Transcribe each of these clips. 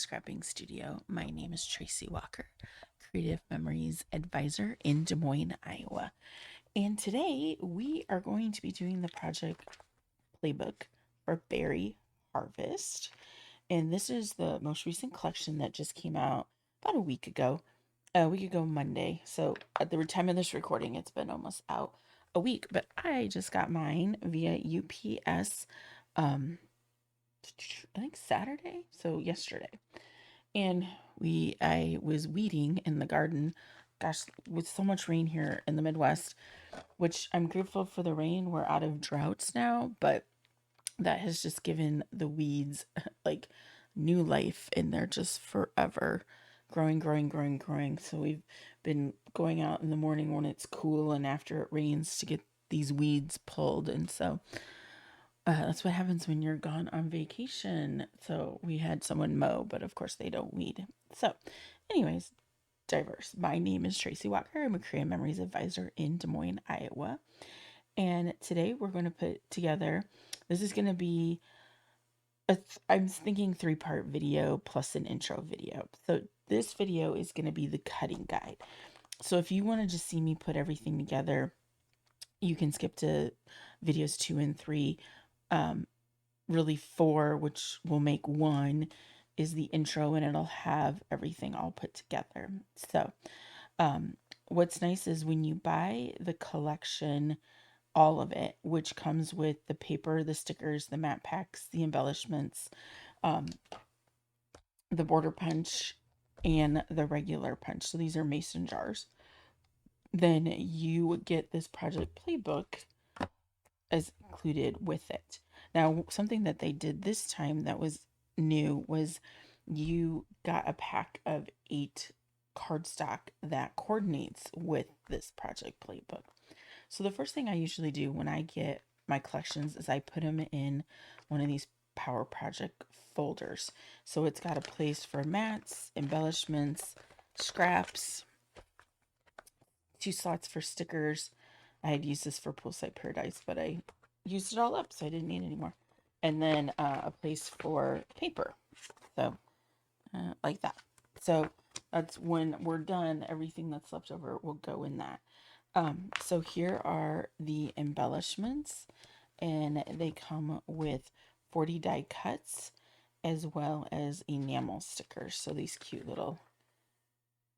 scrapping studio. My name is Tracy Walker, Creative Memories Advisor in Des Moines, Iowa. And today we are going to be doing the project playbook for Berry Harvest. And this is the most recent collection that just came out about a week ago Monday. So at the time of this recording, it's been almost out a week, but I just got mine via UPS. I think Saturday, so yesterday. And I was weeding in the garden. Gosh, with so much rain here in the Midwest, which I'm grateful for the rain. We're out of droughts now, but that has just given the weeds like new life, and they're just forever growing, growing, growing, growing. So we've been going out in the morning when it's cool and after it rains to get these weeds pulled. And so that's what happens when you're gone on vacation. So we had someone mow, but of course they don't weed. So, anyways, diverse. My name is Tracy Walker. I'm a Creative Memories Advisor in Des Moines, Iowa. And today we're going to put together, this is going to be, I'm thinking 3-part video plus an intro video. So this video is going to be the cutting guide. So if you want to just see me put everything together, you can skip to videos 2 and 3. Really 4, which will make 1, is the intro, and it'll have everything all put together. So what's nice is when you buy the collection, all of it, which comes with the paper, the stickers, the matte packs, the embellishments, the border punch, and the regular punch. So these are mason jars. Then you would get this project playbook as included with it. Now, something that they did this time that was new was you got a pack of 8 cardstock that coordinates with this project playbook. So the first thing I usually do when I get my collections is I put them in one of these Power Project folders. So it's got a place for mats, embellishments, scraps, 2 slots for stickers. I had used this for Poolside Paradise, but I used it all up, so I didn't need any more. And then a place for paper. So, like that. So, that's when we're done, everything that's left over will go in that. So here are the embellishments, and they come with 40 die cuts as well as enamel stickers. So these cute little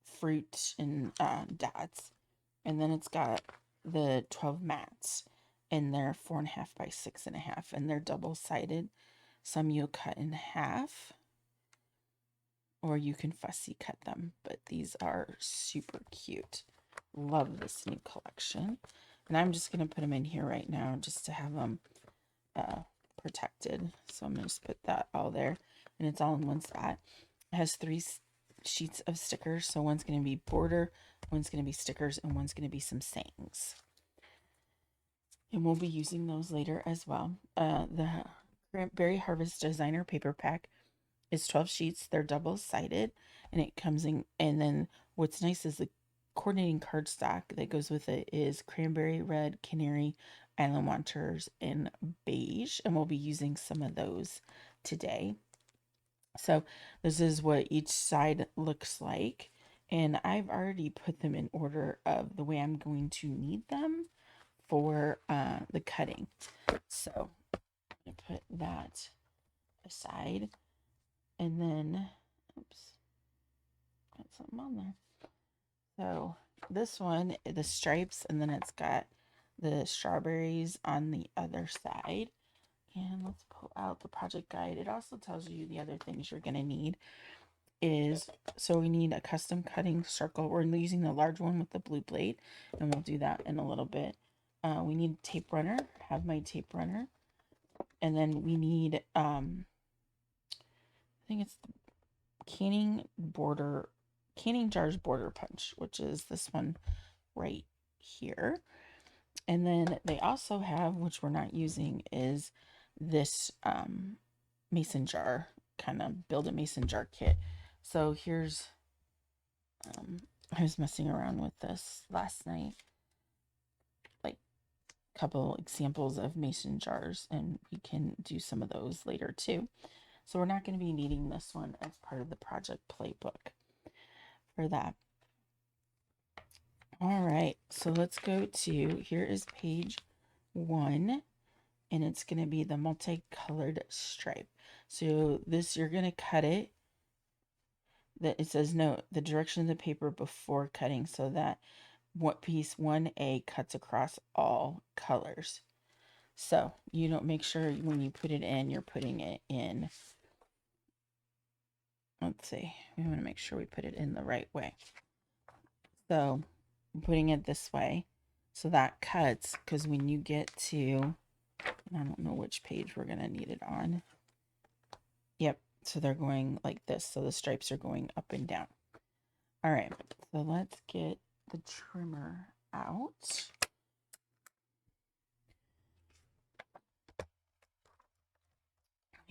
fruit and dots. And then it's got the 12 mats, and they're 4.5 by 6.5, and they're double-sided. Some you'll cut in half, or you can fussy cut them, but these are super cute. Love this new collection. And I'm just going to put them in here right now just to have them protected. So I'm going to just put that all there, and it's all in one spot. It has 3 sheets of stickers, so one's going to be border, one's going to be stickers, and one's going to be some sayings. And we'll be using those later as well. The Berry Harvest Designer Paper Pack is 12 sheets. They're double-sided, and it comes in, and then what's nice is the coordinating cardstock that goes with it is cranberry, red, canary, island wanters, and beige, and we'll be using some of those today. So this is what each side looks like, and I've already put them in order of the way I'm going to need them for the cutting. So I'm going to put that aside, and then, oops, got something on there. So this one, the stripes, and then it's got the strawberries on the other side. And let's pull out the project guide. It also tells you the other things you're going to need is, so we need a custom cutting circle. We're using the large one with the blue blade, and we'll do that in a little bit. We need tape runner, have my tape runner. And then we need, I think it's the canning jars border punch, which is this one right here. And then they also have, which we're not using, is this mason jar, kind of build a mason jar kit. So here's, I was messing around with this last night, like a couple examples of mason jars, and we can do some of those later too. So we're not going to be needing this one as part of the project playbook for that. All right, so let's go to, here is page 1, and it's going to be the multicolored stripe. So this, you're going to cut it. That it says note the direction of the paper before cutting, so that what piece 1A cuts across all colors. So you don't, make sure when you put it in, you're putting it in, let's see, we want to make sure we put it in the right way. So I'm putting it this way, so that cuts, because when you get to, I don't know which page we're going to need it on. Yep, so they're going like this, so the stripes are going up and down. All right, so let's get the trimmer out.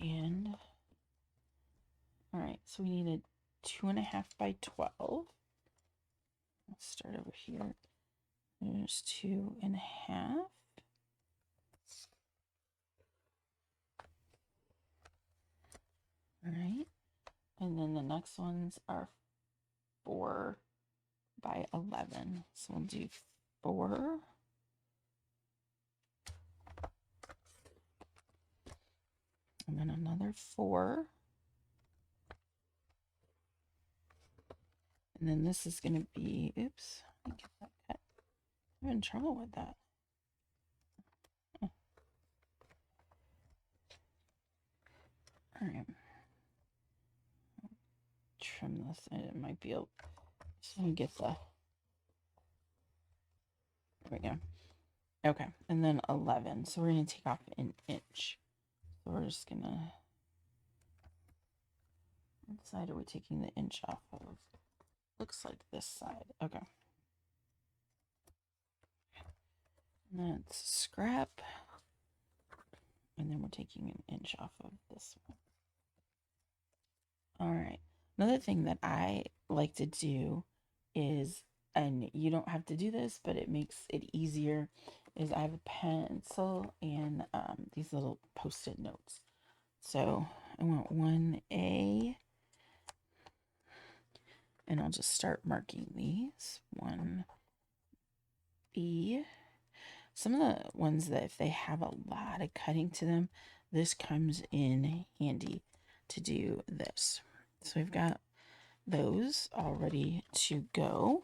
And all right, so we needed 2.5 by 12. Let's start over here. There's 2.5. All right, and then the next ones are 4 by 11. So we'll do 4. And then another 4. And then this is going to be, oops, let me get that cut. I'm having trouble with that. All right. Trim this. It might be a, just let me get the, there we go. Okay. And then 11. So we're going to take off an inch. So we're just going to, what side are we taking the inch off of? Looks like this side. Okay. And that's scrap. And then we're taking an inch off of this one. All right. Another thing that I like to do is, and you don't have to do this, but it makes it easier, is I have a pencil and these little post-it notes. So I want 1A, and I'll just start marking these. 1B. Some of the ones that if they have a lot of cutting to them, this comes in handy to do this. So we've got those all ready to go.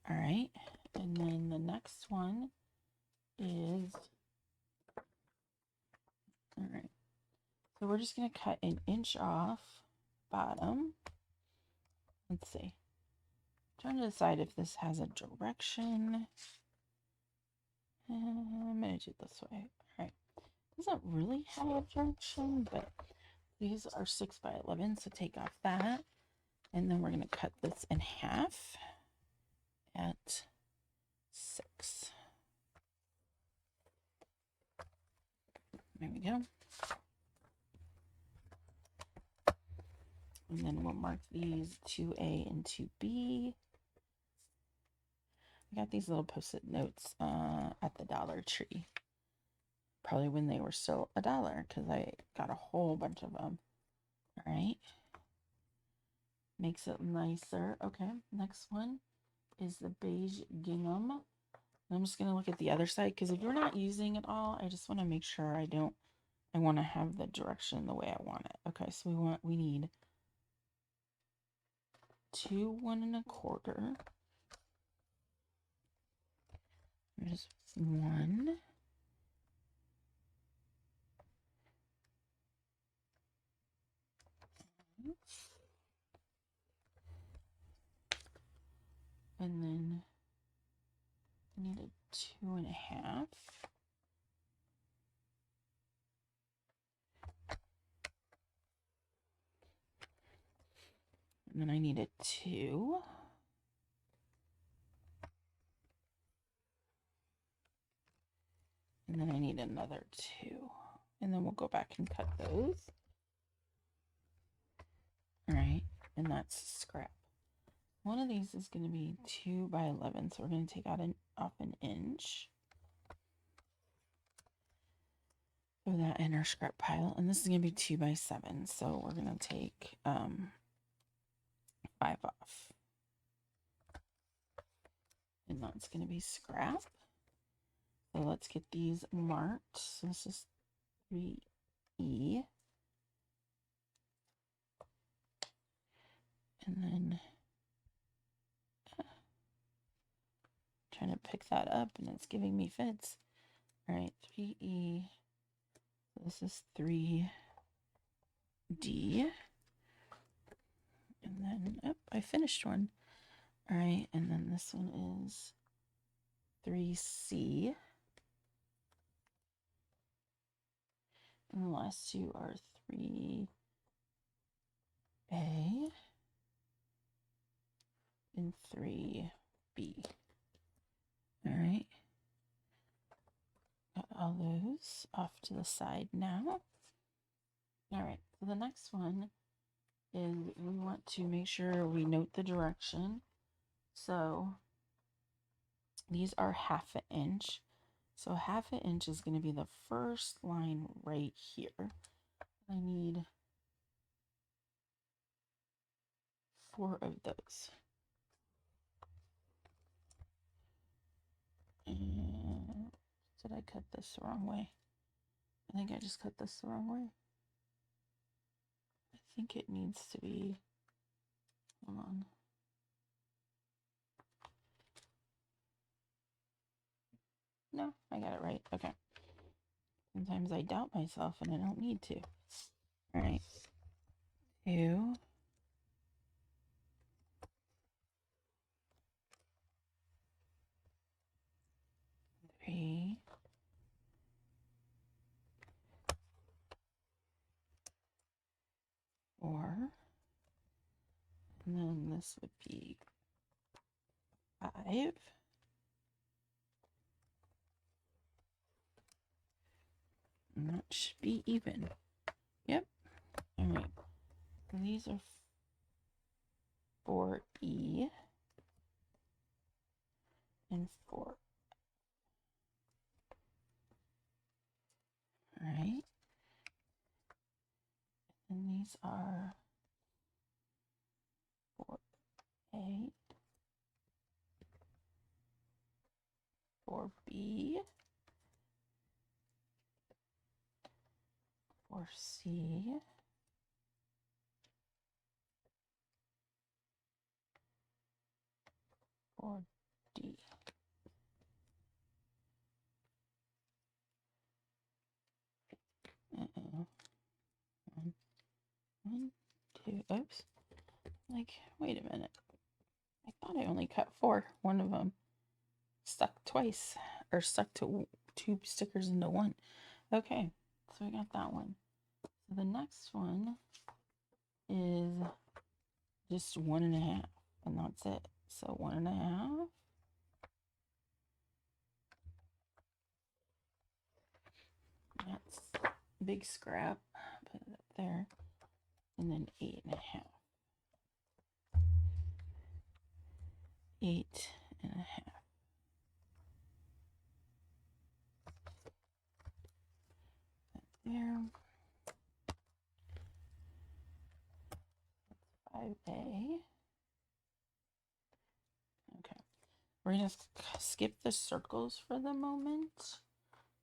All right, and then the next one is, all right, so we're just going to cut an inch off bottom. Let's see, I'm trying to decide if this has a direction. I'm going to do it this way. All right, doesn't really have a direction, but these are 6 by 11, so take off that. And then we're going to cut this in half at 6. There we go. And then we'll mark these 2A and 2B. I got these little post-it notes at the Dollar Tree. Probably when they were still $1, because I got a whole bunch of them. All right. Makes it nicer. Okay, next one is the beige gingham. I'm just going to look at the other side, because if you're not using it all, I just want to make sure I want to have the direction the way I want it. Okay, so we need 2 1 1/4. There's 1. And then I need a 2.5. And then I need a 2. And then I need another 2. And then we'll go back and cut those. All right, and that's scrap. One of these is going to be 2 by 11, so we're going to take out off an inch. throw that in our scrap pile. And this is going to be 2 by 7. So we're going to take 5 off. And that's going to be scrap. So let's get these marked. So this is 3E. And then trying to pick that up and it's giving me fits. All right, 3E. So this is 3D. And then, oh, I finished one. All right, and then this one is 3C. And the last two are 3A and 3B. All right. Got all those off to the side now. All right, so the next one is we want to make sure we note the direction. So these are 1/2 inch. So 1/2 inch is going to be the first line right here. I need 4 of those. And did I cut this the wrong way? I think I just cut this the wrong way. I think it needs to be, hold on. No, I got it right. Okay. Sometimes I doubt myself and I don't need to. All right. 2. 3. 4. And then this would be 5. And that should be even. Yep. All right. So these are 4E and 4. All right. And these are 4A, 4B, 4C, 4D. Uh-oh. 1, 2, oops. Like, wait a minute. I thought I only cut 4. One of them stuck twice, or stuck to 2 stickers into 1. Okay, so we got that one. So the next one is just 1.5, and that's it. So 1.5. That's big scrap. Put it up there. And then 8.5. 8.5. There. 5A. Okay. We're going to skip the circles for the moment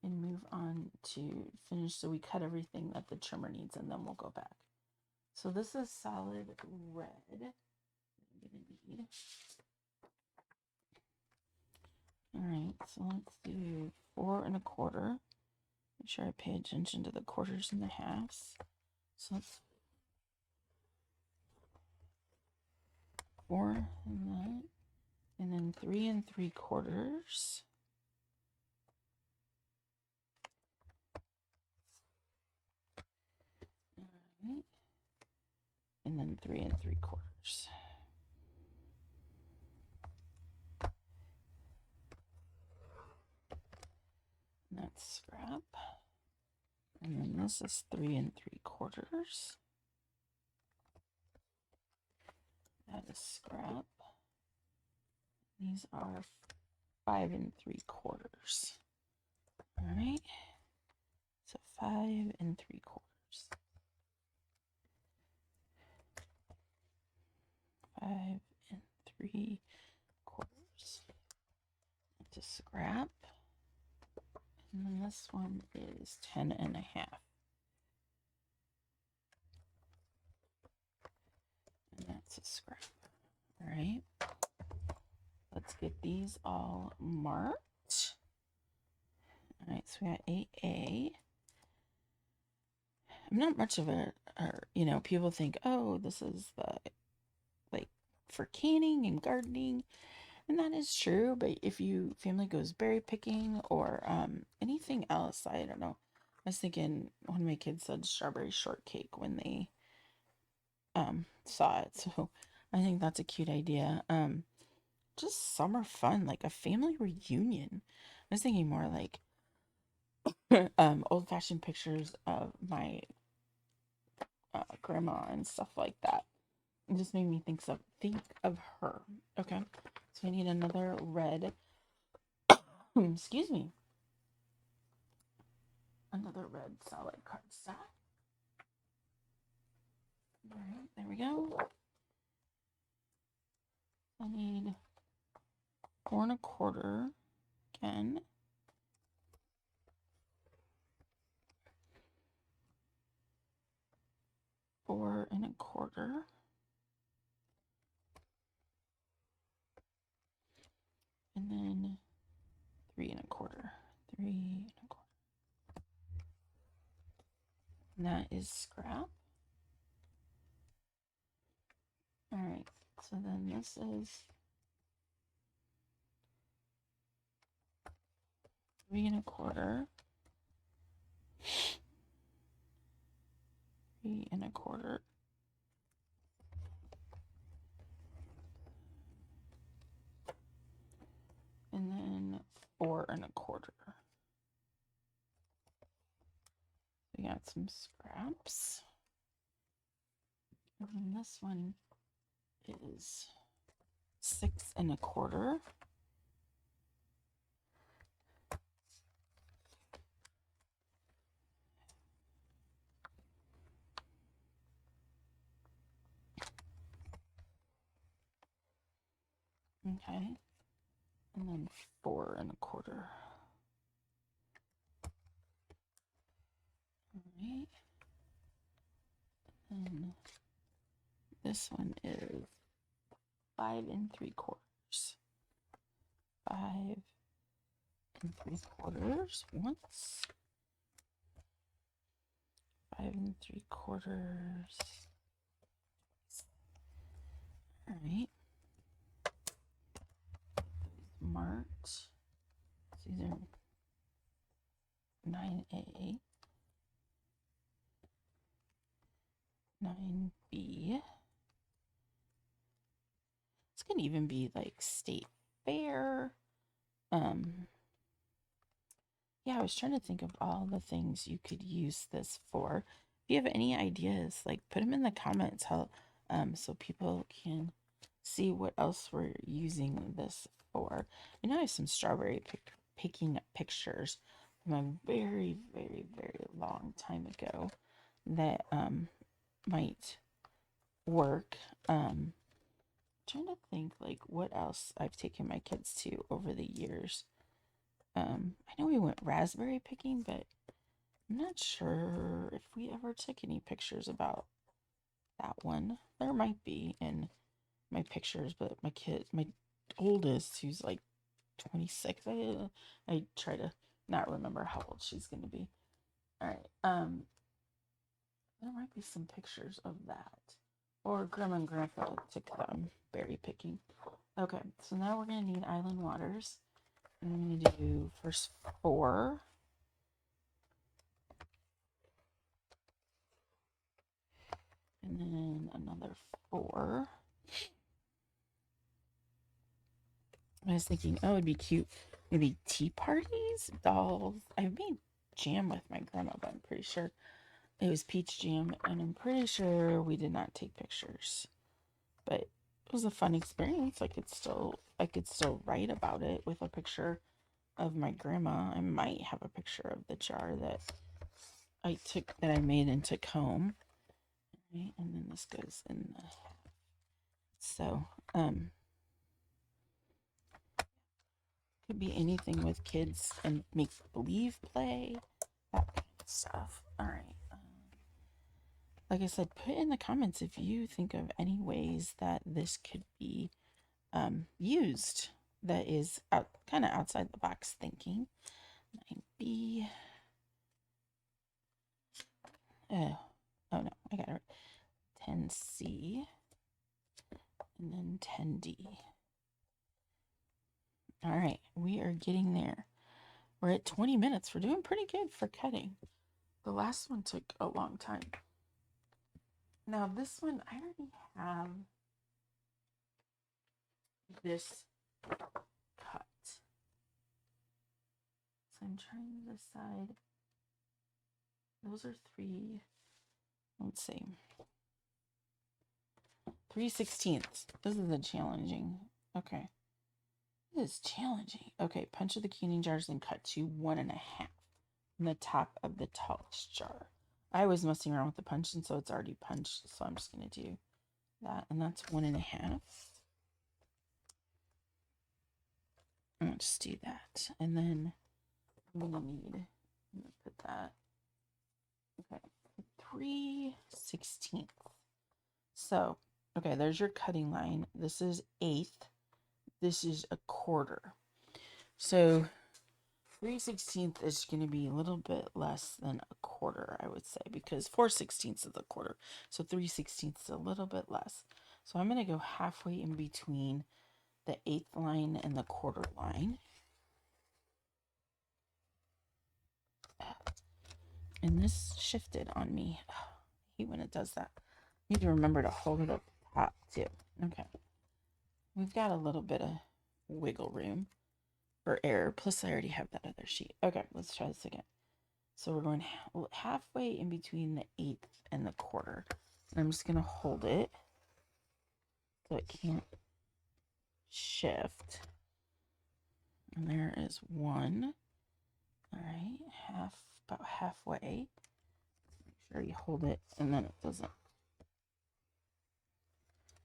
and move on to finish. So we cut everything that the trimmer needs and then we'll go back. So this is solid red. I'm going to need. All right, so let's do 4 1/4. Make sure I pay attention to the quarters and the halves. So let's 4 and that, and then 3 3/4. All right, and then 3 3/4. That's scrap. And then this is 3 3/4. That is scrap. These are 5 3/4. All right. So 5 3/4. 5 3/4 to scrap. And then this one is 10 1/2. And that's a scrap. All right. Let's get these all marked. All right, so we got AA. I'm not much of people think, oh, this is the, like, for canning and gardening. And that is true, but if you family goes berry picking or anything else, I don't know. I was thinking one of my kids said strawberry shortcake when they saw it, so I think that's a cute idea. Just summer fun, like a family reunion. I was thinking more like old-fashioned pictures of my grandma and stuff like that. It just made me think of her. Okay, so I need another red. Excuse me. Another red solid cardstock. All right, there we go. I need 4 1/4 again. 4 1/4. And then 3 1/4. 3 1/4. And that is scrap. All right, so then this is 3 1/4. 3 1/4. And then 4 1/4. We got some scraps. And then this one is 6 1/4. Okay. And then 4 1/4. All right. And this one is 5 3/4. 5 3/4 once. 5 3/4. All right. Marked. So these are 9A, 9B. This can even be like state fair. Yeah, I was trying to think of all the things you could use this for. If you have any ideas, like put them in the comments, so people can see what else we're using this for. I know I have some strawberry picking pictures from a very, very, very long time ago that might work. Trying to think like what else I've taken my kids to over the years. I know we went raspberry picking, but I'm not sure if we ever took any pictures about that one. There might be in my pictures, but my oldest, who's like 26, I try to not remember how old she's gonna be. All right, there might be some pictures of that, or Grandma and Grandpa took them berry picking. Okay, so now we're gonna need Island Waters. And I'm gonna do first 4. And then another 4. I was thinking, oh, it'd be cute. Maybe tea parties, dolls. I've made jam with my grandma, but I'm pretty sure it was peach jam, and I'm pretty sure we did not take pictures. But it was a fun experience. I could still write about it with a picture of my grandma. I might have a picture of the jar that I made and took home. Right, and then this goes in the so could be anything with kids and make believe play, that kind of stuff. All right. Like I said, put in the comments if you think of any ways that this could be used that is kind of outside the box thinking. 9B. Oh no, I got it right. 10C and then 10D. All right, we are getting there. We're at 20 minutes. We're doing pretty good for cutting. The last one took a long time. Now this one, I already have this cut. So I'm trying to decide. Those are let's see, 3/16. This is a challenging. Okay. This is challenging. Okay, punch of the canning jars and cut to 1.5 from the top of the tallest jar. I was messing around with the punch, and so it's already punched, so I'm just going to do that, and that's 1.5. I'll just do that, and then I'm going to put that, okay, 3/16. So, okay, there's your cutting line. This is 1/8. This is 1/4. So 3/16 is going to be a little bit less than 1/4, I would say, because 4/16 is 1/4. So 3/16 is a little bit less. So I'm going to go halfway in between the 1/8 line and the 1/4 line. And this shifted on me. I hate when it does that. I need to remember to hold it up top too. Okay. We've got a little bit of wiggle room for error. Plus, I already have that other sheet. Okay, let's try this again. So we're going halfway in between the 1/8 and the 1/4. And I'm just going to hold it so it can't shift. And there is one. All right, about halfway. Make sure you hold it and then it doesn't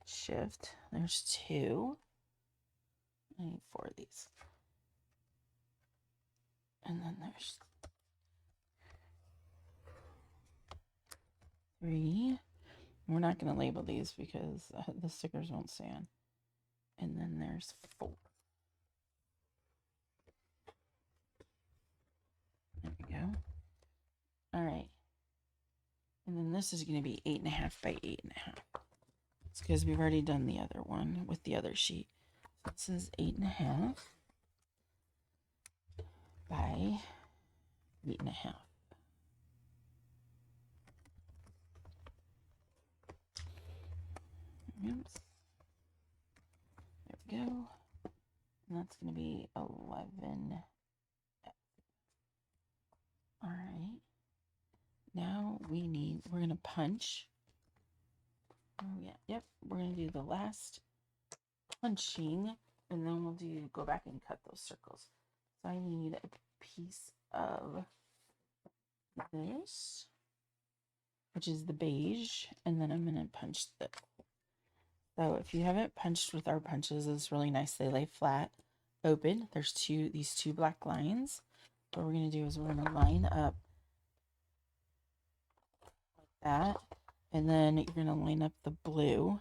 shift. There's 2. I need 4 of these. And then there's 3. We're not going to label these because the stickers won't stay on. And then there's 4. There we go. All right. And then this is going to be 8.5 by 8.5. It's because we've already done the other one with the other sheet. So this is 8.5 by 8.5. Oops. There we go. And that's going to be 11. All right. Now we're going to punch. Oh, yeah. Yep. We're going to do the last punching, and then we'll go back and cut those circles. So I need a piece of this, which is the beige, and then I'm going to punch this. So if you haven't punched with our punches, it's really nice. They lay flat, open. There's these two black lines. What we're going to do is we're going to line up like that, and then you're going to line up the blue.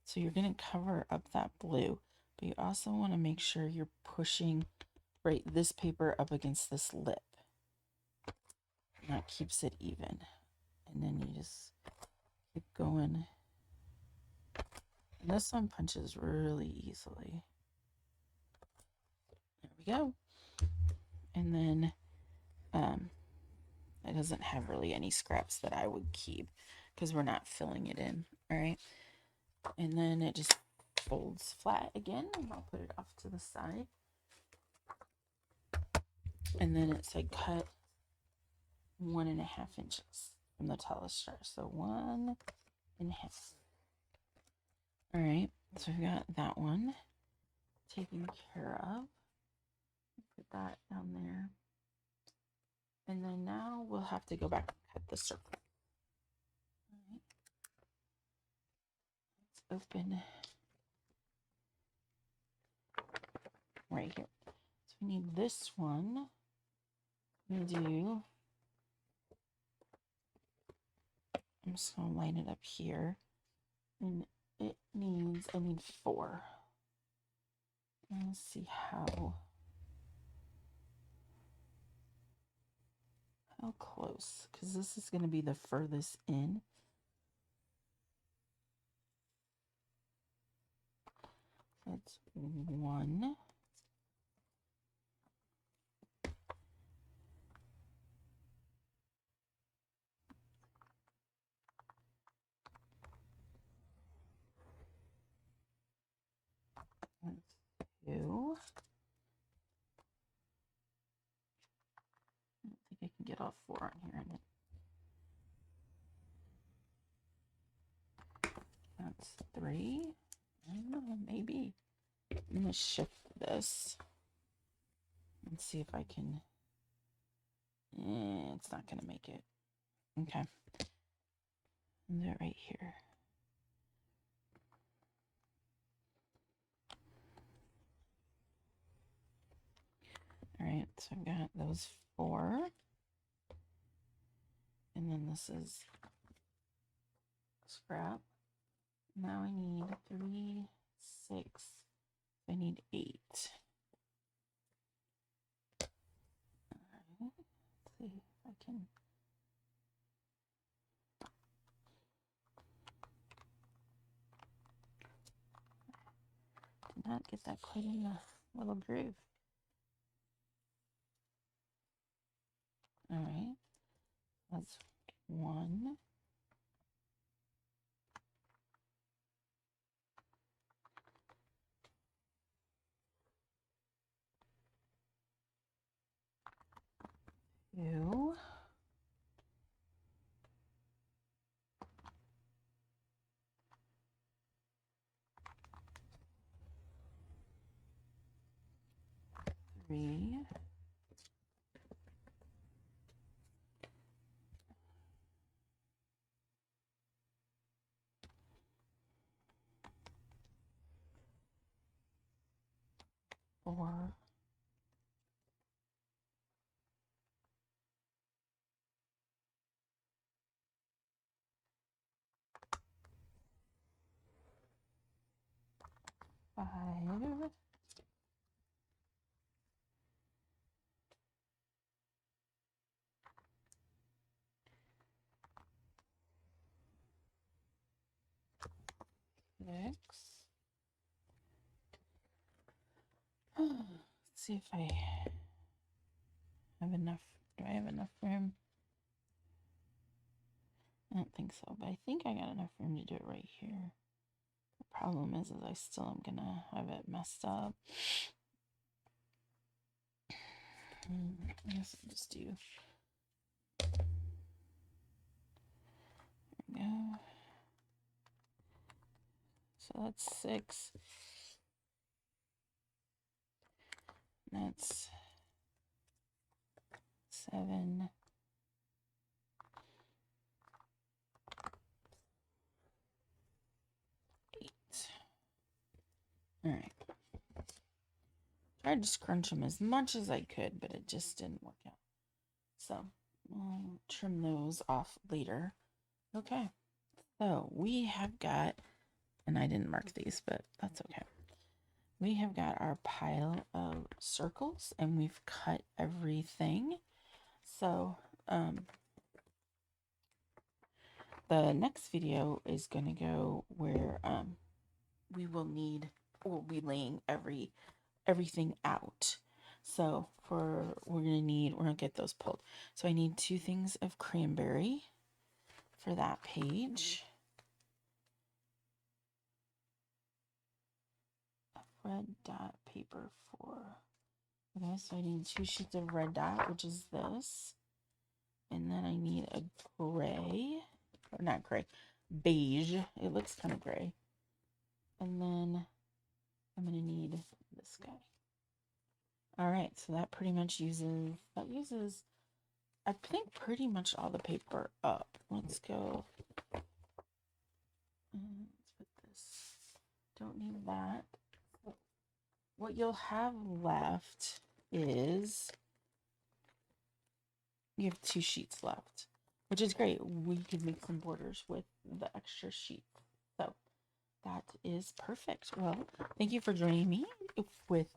So you're going to cover up that blue, but you also want to make sure you're pushing this paper up against this lip. And that keeps it even. And then you just keep going. And this one punches really easily. There we go. And then it doesn't have really any scraps that I would keep because we're not filling it in. All right. And then it just folds flat again. And I'll put it off to the side. And then it's like cut 1.5 inches from the tallest jar. So 1.5. All right. So we've got that one taken care of. Put that down there. And then now we'll have to go back and cut the circle. Let's open right here. So we need this one. I'm just gonna line it up here, and I need 4. Let's see how close, because this is going to be the furthest in. That's 1. That's 2. I don't think I can get all 4 on here. That's 3. I don't know, maybe. I'm going to shift this and see if I can. It's not going to make it. Okay. And they're right here. All right, so I've got those 4. And then this is scrap. Now I need 3, 6. I need 8. All right, let's see if I can. Did not get that quite in the little groove. All right, that's 1. 2. 3. 4. 5. 6. Let's see if I have enough. Do I have enough room? I don't think so, but I think I got enough room to do it right here. The problem is I still am gonna have it messed up. I guess I'll just do. There we go. So that's 6. That's 7. 8. All right. Tried to scrunch them as much as I could, but it just didn't work out. So I'll trim those off later. Okay. So we have got, and I didn't mark these, but that's okay. We have got our pile of circles, and we've cut everything. So the next video is going to go where we'll be laying everything out. So we're gonna get those pulled. So I need 2 things of cranberry for that page. Red dot paper for, okay, so I need 2 sheets of red dot, which is this. And then I need a gray, or not gray, beige. It looks kind of gray. And then I'm going to need this guy. All right, so that pretty much uses I think pretty much all the paper up. Let's go. Let's put this. Don't need that. What you'll have left is you have 2 sheets left, which is great. We could make some borders with the extra sheet. So that is perfect. Well, thank you for joining me with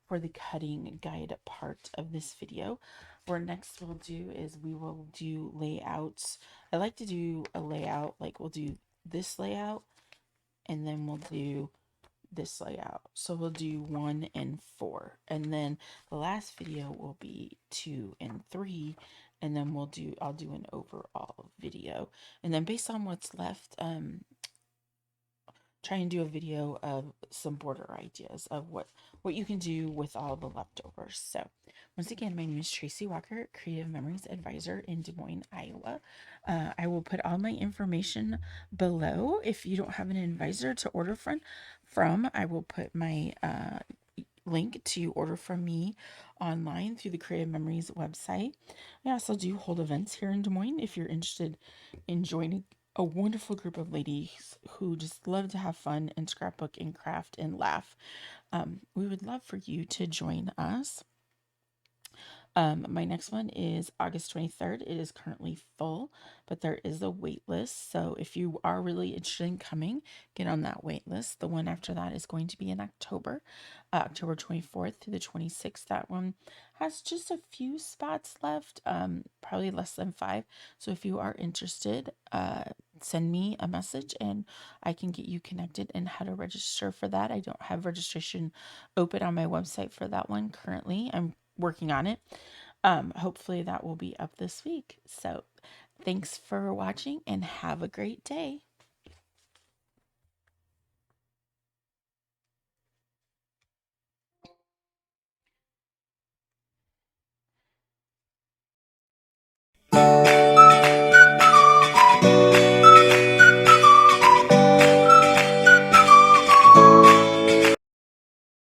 for the cutting guide part of this video. What next we'll do is we will do layouts. I like to do a layout, like we'll do this layout and then we'll do this layout. So we'll do 1 and 4. And then the last video will be 2 and 3. And then I'll do an overall video. And then based on what's left, try and do a video of some border ideas of what you can do with all the leftovers. So once again, my name is Tracy Walker, Creative Memories Advisor in Des Moines, Iowa. I will put all my information below. If you don't have an advisor to order from, I will put my link to order from me online through the Creative Memories website. I also do hold events here in Des Moines if you're interested in joining a wonderful group of ladies who just love to have fun and scrapbook and craft and laugh. We would love for you to join us. My next one is August 23rd. It is currently full, but there is a wait list. So if you are really interested in coming, get on that wait list. The one after that is going to be in October, October 24th to the 26th. That one has just a few spots left, probably less than 5. So if you are interested, send me a message and I can get you connected and how to register for that. I don't have registration open on my website for that one currently. I'm working on it. Hopefully that will be up this week. So thanks for watching and have a great day.